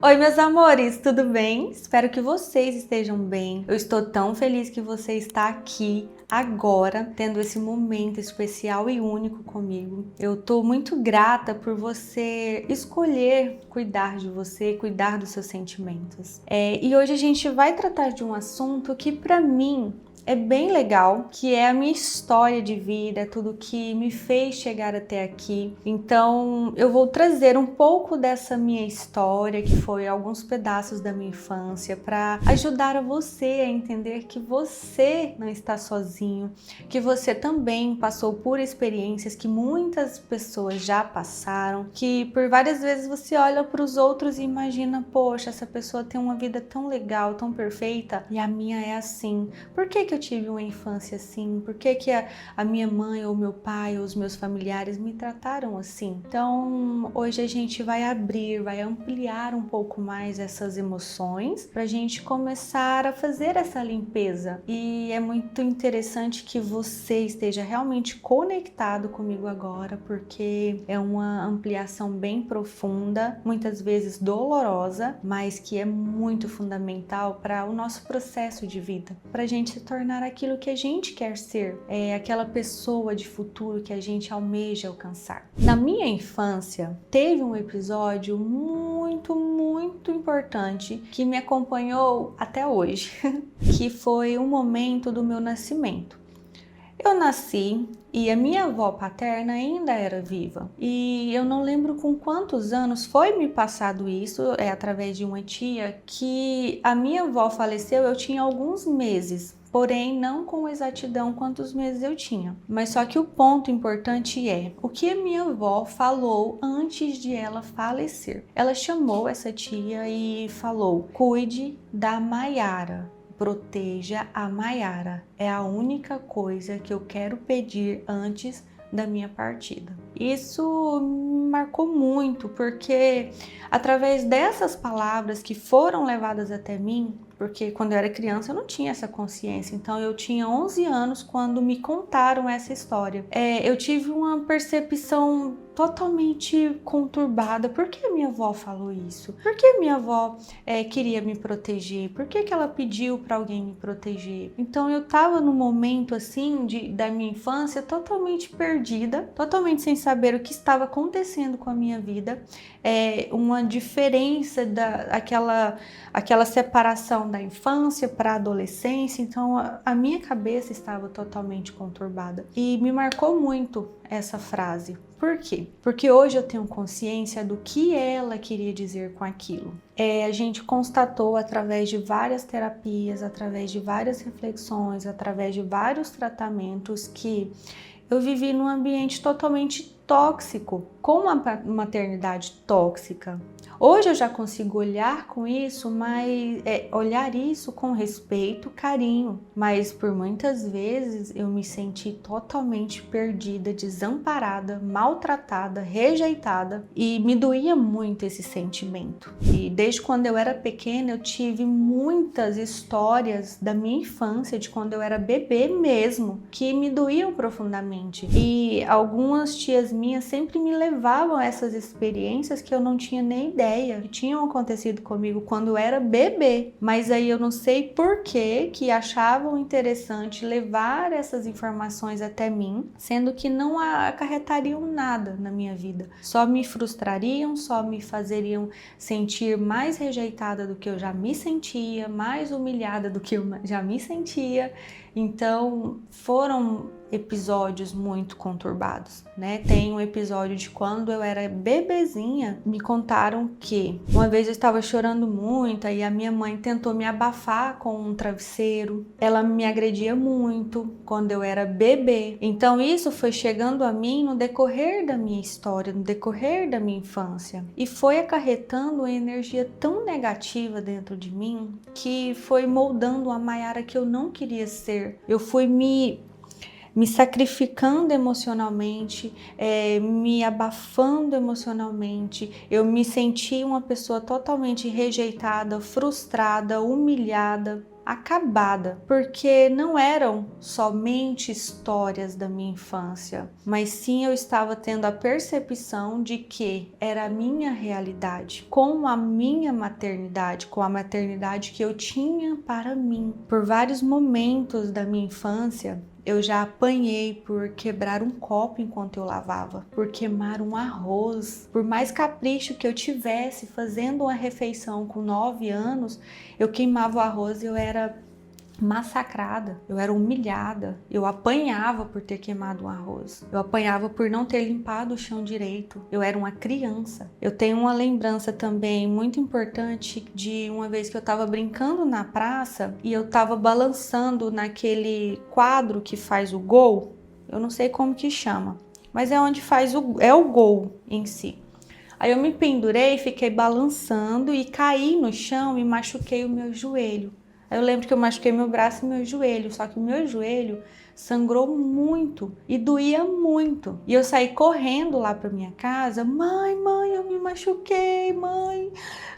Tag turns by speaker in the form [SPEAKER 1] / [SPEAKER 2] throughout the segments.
[SPEAKER 1] Oi, meus amores, tudo bem? Espero que vocês estejam bem. Eu estou tão feliz que você está aqui agora, tendo esse momento especial e único comigo. Eu estou muito grata por você escolher cuidar de você, cuidar dos seus sentimentos. E hoje a gente vai tratar de um assunto que, para mim, é bem legal, que é a minha história de vida, é tudo que me fez chegar até aqui. Então, eu vou trazer um pouco dessa minha história, que foi alguns pedaços da minha infância, para ajudar a você a entender que você não está sozinho, que você também passou por experiências que muitas pessoas já passaram, que por várias vezes você olha para os outros e imagina, poxa, essa pessoa tem uma vida tão legal, tão perfeita, e a minha é assim. Por que eu tive uma infância assim? Por que a minha mãe ou meu pai ou os meus familiares me trataram assim? Então, hoje a gente vai abrir, vai ampliar um pouco mais essas emoções para a gente começar a fazer essa limpeza. E é muito interessante que você esteja realmente conectado comigo agora, porque é uma ampliação bem profunda, muitas vezes dolorosa, mas que é muito fundamental para o nosso processo de vida, para a gente se tornar aquilo que a gente quer ser, aquela pessoa de futuro que a gente almeja alcançar. Na minha infância, teve um episódio muito importante que me acompanhou até hoje, que foi o momento do meu nascimento. Eu nasci e a minha avó paterna ainda era viva. E eu não lembro com quantos anos foi me passado isso, através de uma tia, que a minha avó faleceu, eu tinha alguns meses. Porém, não com exatidão quantos meses eu tinha. Mas só que o ponto importante é o que a minha avó falou antes de ela falecer. Ela chamou essa tia e falou: cuide da Maiara. Proteja a Maiara. É a única coisa que eu quero pedir antes da minha partida. Isso me marcou muito, porque através dessas palavras que foram levadas até mim, porque quando eu era criança eu não tinha essa consciência, então eu tinha 11 anos quando me contaram essa história. Eu tive uma percepção totalmente conturbada. Por que minha avó falou isso? Por que minha avó queria me proteger? Por que ela pediu para alguém me proteger? Então eu tava num momento assim da minha infância totalmente perdida, totalmente sem saber o que estava acontecendo com a minha vida, uma diferença aquela separação da infância para a adolescência. Então a minha cabeça estava totalmente conturbada e me marcou muito essa frase. Por quê? Porque hoje eu tenho consciência do que ela queria dizer com aquilo. A gente constatou através de várias terapias, através de várias reflexões, através de vários tratamentos que eu vivi num ambiente totalmente tóxico, com uma maternidade tóxica. Hoje eu já consigo olhar com isso, mas olhar isso com respeito, carinho, mas por muitas vezes eu me senti totalmente perdida, desamparada, maltratada, rejeitada, e me doía muito esse sentimento. E desde quando eu era pequena eu tive muitas histórias da minha infância, de quando eu era bebê mesmo, que me doíam profundamente. E algumas tias minhas sempre me levavam a essas experiências que eu não tinha nem ideia que tinham acontecido comigo quando eu era bebê, mas aí eu não sei por que achavam interessante levar essas informações até mim, sendo que não acarretariam nada na minha vida, só me frustrariam, só me fazeriam sentir mais rejeitada do que eu já me sentia, mais humilhada do que eu já me sentia. Então foram episódios muito conturbados, né? Tem um episódio de quando eu era bebezinha, me contaram que uma vez eu estava chorando muito e a minha mãe tentou me abafar com um travesseiro. Ela me agredia muito quando eu era bebê. Então isso foi chegando a mim no decorrer da minha história, no decorrer da minha infância, e foi acarretando uma energia tão negativa dentro de mim que foi moldando a Maiara que eu não queria ser. Eu fui me sacrificando emocionalmente, me abafando emocionalmente. Eu me senti uma pessoa totalmente rejeitada, frustrada, humilhada. acabada, porque não eram somente histórias da minha infância, mas sim eu estava tendo a percepção de que era a minha realidade, com a minha maternidade, com a maternidade que eu tinha para mim. Por vários momentos da minha infância, eu já apanhei por quebrar um copo enquanto eu lavava, por queimar um arroz. Por mais capricho que eu tivesse fazendo uma refeição com 9 anos, eu queimava o arroz e eu era massacrada, eu era humilhada, eu apanhava por ter queimado um arroz, eu apanhava por não ter limpado o chão direito, eu era uma criança. Eu tenho uma lembrança também muito importante de uma vez que eu estava brincando na praça e eu estava balançando naquele quadro que faz o gol, eu não sei como que chama, mas é onde faz o gol em si. Aí eu me pendurei, fiquei balançando e caí no chão e machuquei o meu joelho. Aí eu lembro que eu machuquei meu braço e meu joelho, só que o meu joelho sangrou muito e doía muito. E eu saí correndo lá para minha casa, mãe, eu me machuquei, mãe,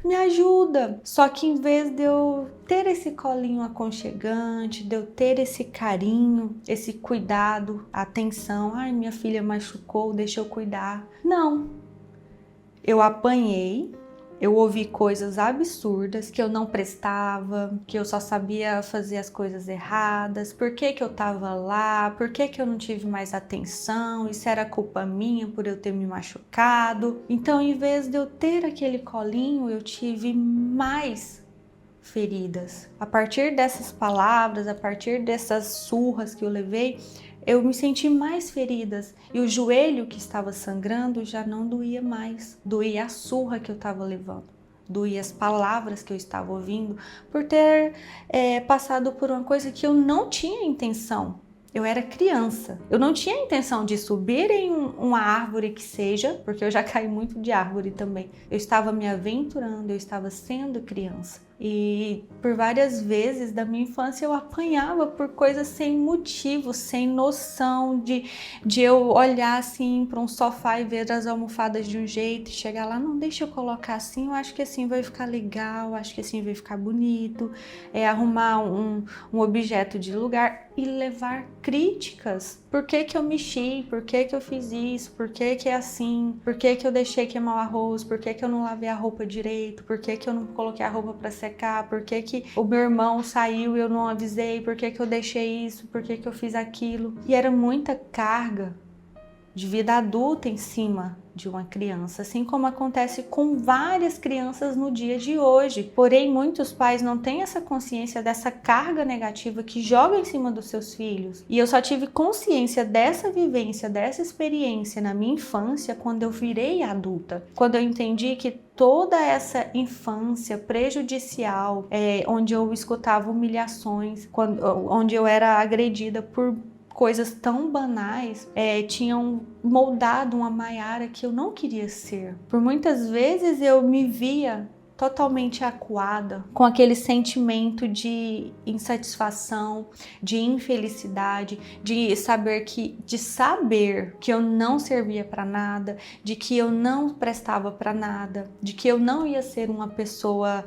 [SPEAKER 1] me ajuda. Só que em vez de eu ter esse colinho aconchegante, de eu ter esse carinho, esse cuidado, atenção, ai, minha filha machucou, deixa eu cuidar. Não, eu apanhei. Eu ouvi coisas absurdas, que eu não prestava, que eu só sabia fazer as coisas erradas, por que eu tava lá, por que eu não tive mais atenção, isso era culpa minha por eu ter me machucado. Então, em vez de eu ter aquele colinho, eu tive mais feridas. A partir dessas palavras, a partir dessas surras que eu levei, eu me senti mais feridas e o joelho que estava sangrando já não doía mais. Doía a surra que eu estava levando, doía as palavras que eu estava ouvindo por ter passado por uma coisa que eu não tinha intenção. Eu era criança, eu não tinha intenção de subir em uma árvore que seja, porque eu já caí muito de árvore também. Eu estava me aventurando, eu estava sendo criança. E por várias vezes da minha infância eu apanhava por coisas sem motivo, sem noção de eu olhar assim para um sofá e ver as almofadas de um jeito e chegar lá, não, deixa eu colocar assim, eu acho que assim vai ficar legal, acho que assim vai ficar bonito, arrumar um objeto de lugar e levar críticas. Por que eu mexi? Por que eu fiz isso? Por que é assim? Por que eu deixei queimar o arroz? Por que eu não lavei a roupa direito? Por que eu não coloquei a roupa para secar? Por que o meu irmão saiu e eu não avisei? Por que eu deixei isso? Por que eu fiz aquilo? E era muita carga de vida adulta em cima de uma criança, assim como acontece com várias crianças no dia de hoje. Porém, muitos pais não têm essa consciência dessa carga negativa que joga em cima dos seus filhos. E eu só tive consciência dessa vivência, dessa experiência na minha infância quando eu virei adulta. Quando eu entendi que toda essa infância prejudicial, onde eu escutava humilhações, onde eu era agredida por coisas tão banais, tinham moldado uma Maiara que eu não queria ser. Por muitas vezes eu me via totalmente acuada, com aquele sentimento de insatisfação, de infelicidade, de saber que eu não servia para nada, de que eu não prestava para nada, de que eu não ia ser uma pessoa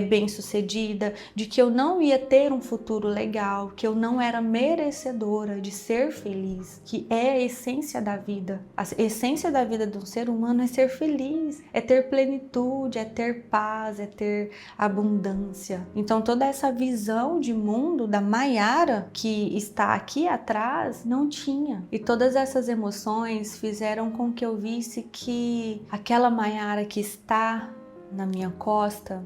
[SPEAKER 1] bem-sucedida, de que eu não ia ter um futuro legal, que eu não era merecedora de ser feliz, que é a essência da vida. A essência da vida de um ser humano é ser feliz, é ter plenitude, é ter paz, é ter abundância. Então toda essa visão de mundo da Maiara que está aqui atrás não tinha. E todas essas emoções fizeram com que eu visse que aquela Maiara que está na minha costa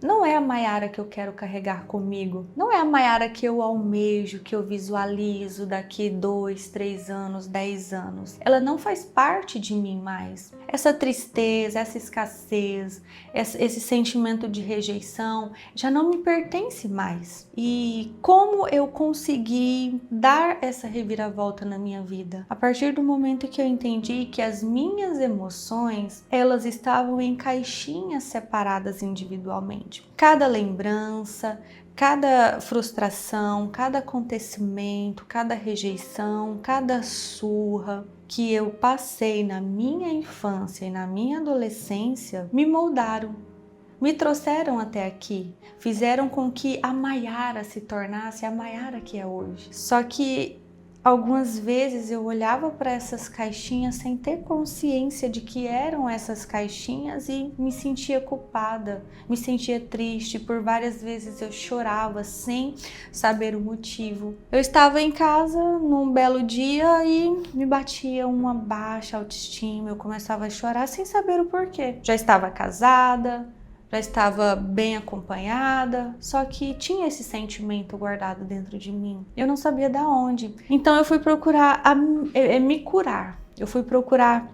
[SPEAKER 1] não é a Maiara que eu quero carregar comigo. Não é a Maiara que eu almejo, que eu visualizo daqui 2, 3 anos, 10 anos. Ela não faz parte de mim mais. Essa tristeza, essa escassez, esse sentimento de rejeição já não me pertence mais. E como eu consegui dar essa reviravolta na minha vida? A partir do momento que eu entendi que as minhas emoções, elas estavam em caixinhas separadas individualmente. Cada lembrança, cada frustração, cada acontecimento, cada rejeição, cada surra que eu passei na minha infância e na minha adolescência me me trouxeram até aqui, fizeram com que a Maiara se tornasse a Maiara que é hoje. Só que algumas vezes eu olhava para essas caixinhas sem ter consciência de que eram essas caixinhas e me sentia culpada, me sentia triste. Por várias vezes eu chorava sem saber o motivo. Eu estava em casa num belo dia e me batia uma baixa autoestima. Eu começava a chorar sem saber o porquê. Já estava casada, já estava bem acompanhada, só que tinha esse sentimento guardado dentro de mim. Eu não sabia de onde. Então eu fui procurar me curar. Eu fui procurar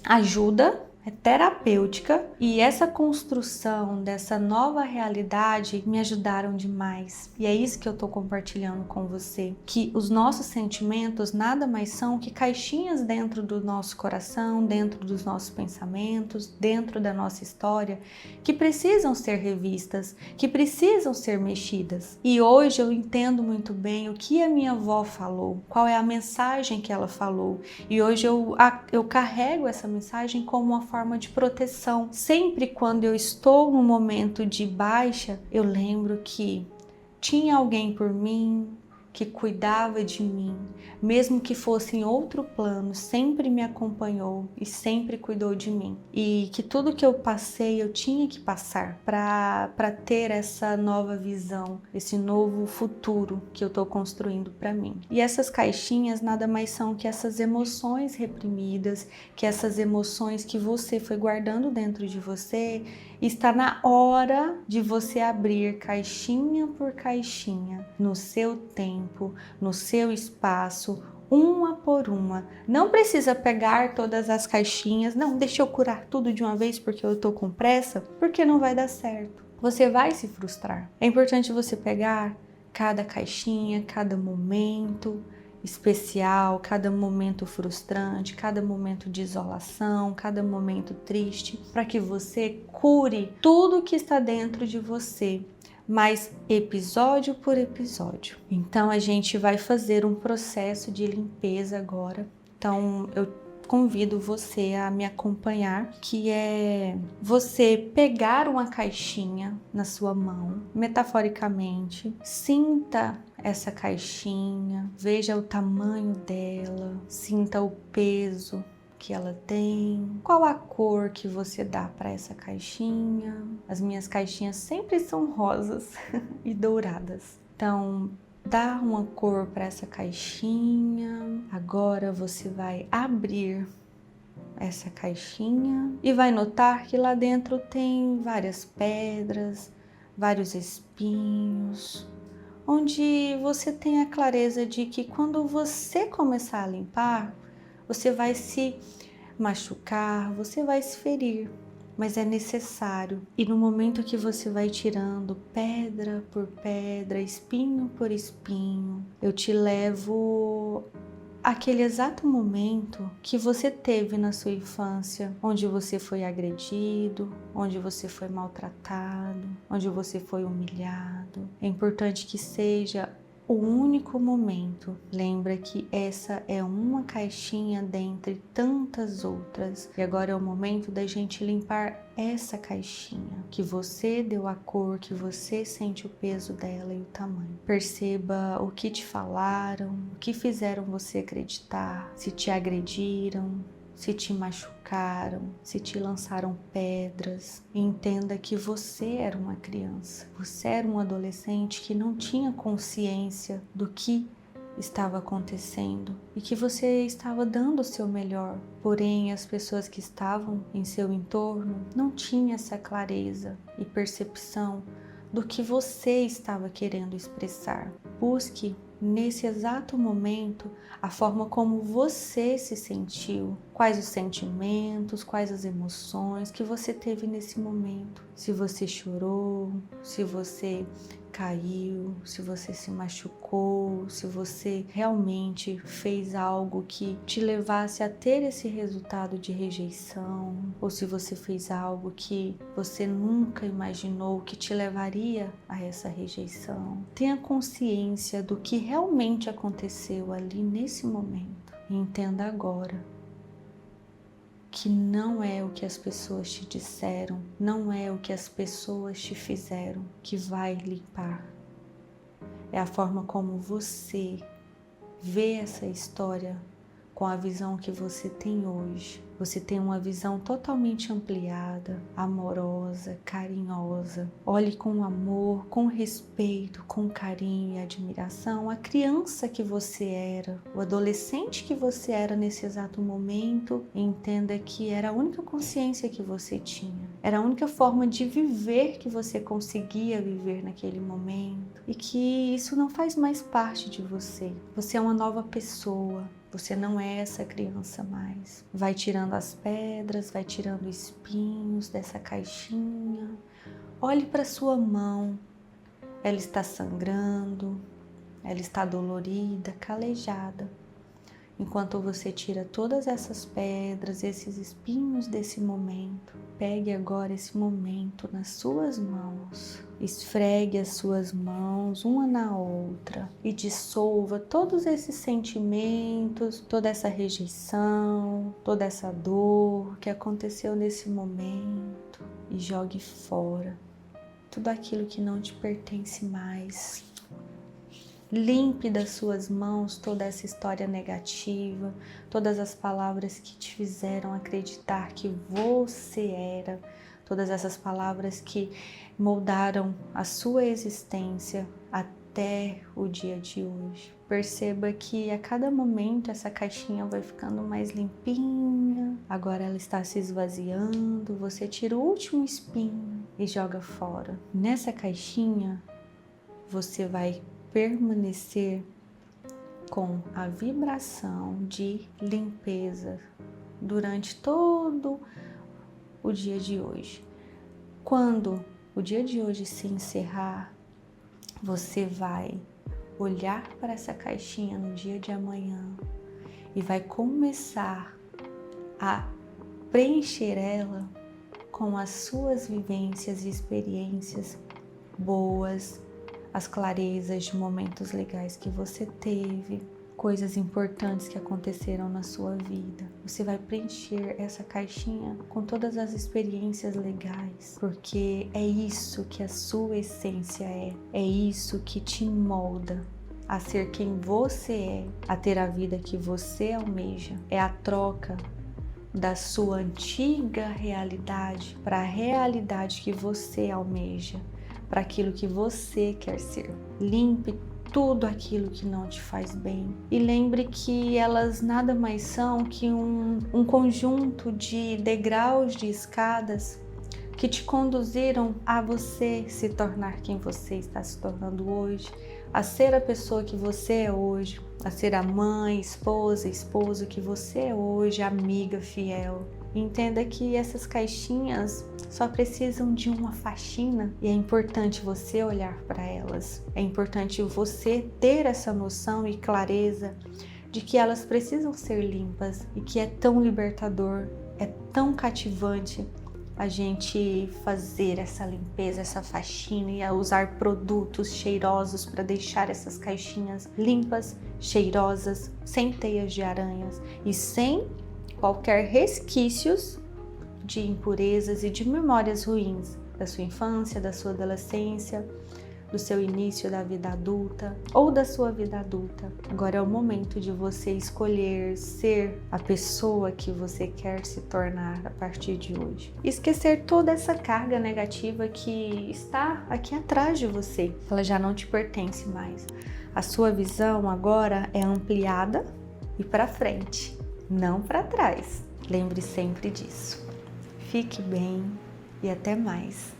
[SPEAKER 1] ajuda terapêutica e essa construção dessa nova realidade me ajudaram demais. E é isso que eu tô compartilhando com você, que os nossos sentimentos nada mais são que caixinhas dentro do nosso coração, dentro dos nossos pensamentos, dentro da nossa história, que precisam ser revistas, que precisam ser mexidas. E hoje eu entendo muito bem o que a minha avó falou, qual é a mensagem que ela falou. E hoje eu carrego essa mensagem como uma forma de proteção. Sempre quando eu estou num momento de baixa, eu lembro que tinha alguém por mim, que cuidava de mim, mesmo que fosse em outro plano, sempre me acompanhou e sempre cuidou de mim. E que tudo que eu passei, eu tinha que passar para ter essa nova visão, esse novo futuro que eu estou construindo para mim. E essas caixinhas nada mais são que essas emoções reprimidas, que essas emoções que você foi guardando dentro de você. Está na hora de você abrir caixinha por caixinha, no seu tempo, no seu espaço, uma por uma. Não precisa pegar todas as caixinhas, não, deixa eu curar tudo de uma vez porque eu tô com pressa, porque não vai dar certo. Você vai se frustrar. É importante você pegar cada caixinha, cada momento especial, cada momento frustrante, cada momento de isolação, cada momento triste, para que você cure tudo que está dentro de você, mas episódio por episódio. Então a gente vai fazer um processo de limpeza agora. Então eu convido você a me acompanhar, que é você pegar uma caixinha na sua mão, metaforicamente, sinta essa caixinha, veja o tamanho dela, sinta o peso que ela tem, qual a cor que você dá para essa caixinha. As minhas caixinhas sempre são rosas e douradas. Então, dá uma cor para essa caixinha. Agora você vai abrir essa caixinha e vai notar que lá dentro tem várias pedras, vários espinhos, onde você tem a clareza de que quando você começar a limpar, você vai se machucar, você vai se ferir. Mas é necessário. E no momento que você vai tirando pedra por pedra, espinho por espinho, eu te levo àquele exato momento que você teve na sua infância, onde você foi agredido, onde você foi maltratado, onde você foi humilhado. É importante que seja o único momento. Lembra que essa é uma caixinha dentre tantas outras. E agora é o momento da gente limpar essa caixinha, que você deu a cor, que você sente o peso dela e o tamanho. Perceba o que te falaram, o que fizeram você acreditar, se te agrediram, se te machucaram, se te lançaram pedras. E entenda que você era uma criança, você era um adolescente que não tinha consciência do que estava acontecendo e que você estava dando o seu melhor. Porém, as pessoas que estavam em seu entorno não tinham essa clareza e percepção do que você estava querendo expressar. Busque nesse exato momento a forma como você se sentiu, quais os sentimentos, quais as emoções que você teve nesse momento. Se você chorou, se você caiu, se você se machucou, se você realmente fez algo que te levasse a ter esse resultado de rejeição, ou se você fez algo que você nunca imaginou que te levaria a essa rejeição. Tenha consciência do que realmente aconteceu ali nesse momento e entenda agora que não é o que as pessoas te disseram, não é o que as pessoas te fizeram que vai limpar. É a forma como você vê essa história com a visão que você tem hoje. Você tem uma visão totalmente ampliada, amorosa, carinhosa. Olhe com amor, com respeito, com carinho e admiração a criança que você era, o adolescente que você era nesse exato momento, e entenda que era a única consciência que você tinha. Era a única forma de viver que você conseguia viver naquele momento e que isso não faz mais parte de você. Você é uma nova pessoa. Você não é essa criança mais. Vai tirando as pedras, vai tirando espinhos dessa caixinha. Olhe para sua mão. Ela está sangrando, ela está dolorida, calejada. Enquanto você tira todas essas pedras, esses espinhos desse momento, pegue agora esse momento nas suas mãos. Esfregue as suas mãos uma na outra e dissolva todos esses sentimentos, toda essa rejeição, toda essa dor que aconteceu nesse momento e jogue fora tudo aquilo que não te pertence mais. Limpe das suas mãos toda essa história negativa, todas as palavras que te fizeram acreditar que você era, todas essas palavras que moldaram a sua existência até o dia de hoje. Perceba que a cada momento essa caixinha vai ficando mais limpinha, agora ela está se esvaziando, você tira o último espinho e joga fora. Nessa caixinha você vai permanecer com a vibração de limpeza durante todo o dia de hoje. Quando o dia de hoje se encerrar, você vai olhar para essa caixinha no dia de amanhã e vai começar a preencher ela com as suas vivências e experiências boas, as clarezas de momentos legais que você teve, coisas importantes que aconteceram na sua vida. Você vai preencher essa caixinha com todas as experiências legais, porque é isso que a sua essência é isso que te molda a ser quem você é, a ter a vida que você almeja. É a troca da sua antiga realidade para a realidade que você almeja, para aquilo que você quer ser. Limpe tudo aquilo que não te faz bem e lembre que elas nada mais são que um conjunto de degraus, de escadas que te conduziram a você se tornar quem você está se tornando hoje, a ser a pessoa que você é hoje, a ser a mãe, esposa, esposo que você é hoje, amiga fiel. Entenda que essas caixinhas só precisam de uma faxina e é importante você olhar para elas. É importante você ter essa noção e clareza de que elas precisam ser limpas e que é tão libertador, é tão cativante a gente fazer essa limpeza, essa faxina e a usar produtos cheirosos para deixar essas caixinhas limpas, cheirosas, sem teias de aranhas e sem qualquer resquícios de impurezas e de memórias ruins da sua infância, da sua adolescência, do seu início da vida adulta ou da sua vida adulta. Agora é o momento de você escolher ser a pessoa que você quer se tornar a partir de hoje. Esquecer toda essa carga negativa que está aqui atrás de você. Ela já não te pertence mais. A sua visão agora é ampliada e para frente, não para trás. Lembre sempre disso. Fique bem e até mais.